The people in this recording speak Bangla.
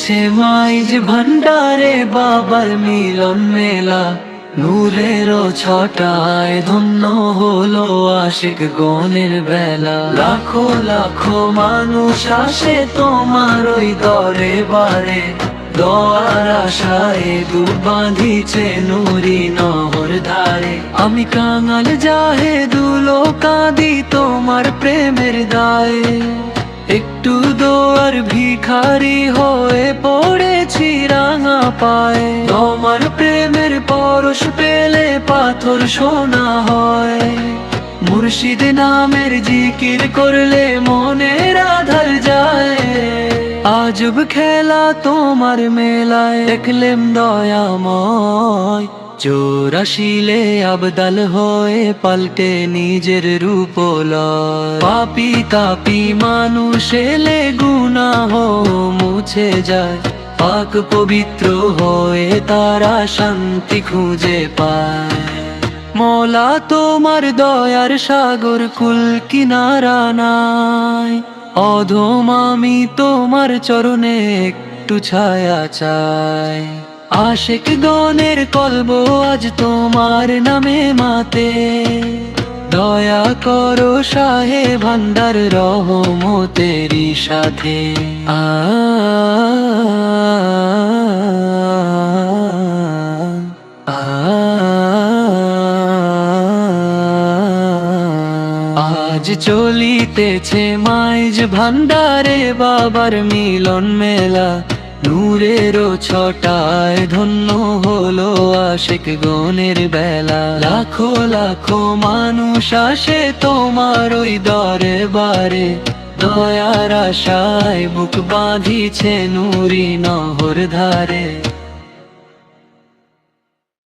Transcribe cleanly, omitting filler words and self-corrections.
চলতেছে মাইজ ভান্ডারে বাবার মিলন মেলা, নূরেরও ছটায় ধন্য হলো আশিক গণের বেলা। লাখো লাখো মানুষ আসে তোমার ওই দরে বারে, দোয়ার আশায় ডুব বাঁধিছে নুরি নহর ধারে। আমি কাঙাল জাহেদুলো কাঁদি তোমার প্রেমের দায়ে, একটু দোয়ার ভিখারি হয়ে পড়েছি রাঙা পায়ে। তোমার প্রেমের পরশ পেলে পাথর সোনা হয়, মুর্শিদ নামের জিকির করলে মনের আধার যায়। আজব খেলা তোমার মেলায় দেখলেম দয়াময়, চোর আসিলে আবদাল হয়ে পাল্টে নিজের রূপ লয়। পাপী তাপী মানুষ এলে গুনাহ মুছে যায়, পাক পবিত্র হয়ে তারা শান্তি খুঁজে পায়। মওলা তোমার দয়ার সাগর কুল কিনারা নাই, অধম আমি তোমার চরণে একটু ছায়া চাই। আশিক গণের কলব আজ তোমার নামে মাতে, দয়া করো শাহে ভান্ডার রহমতেরই সাথে। আজ চলিতেছে মাইজ ভান্ডারে বাবার মিলন মেলা, নূরেরও ছটায় ধন্য হলো আশিক গণের বেলা। লাখো লাখো মানুষ আসে তোমার ওই দরে বারে, দয়ার আশায় বুক বাঁধিছে নুরি নহর ধারে।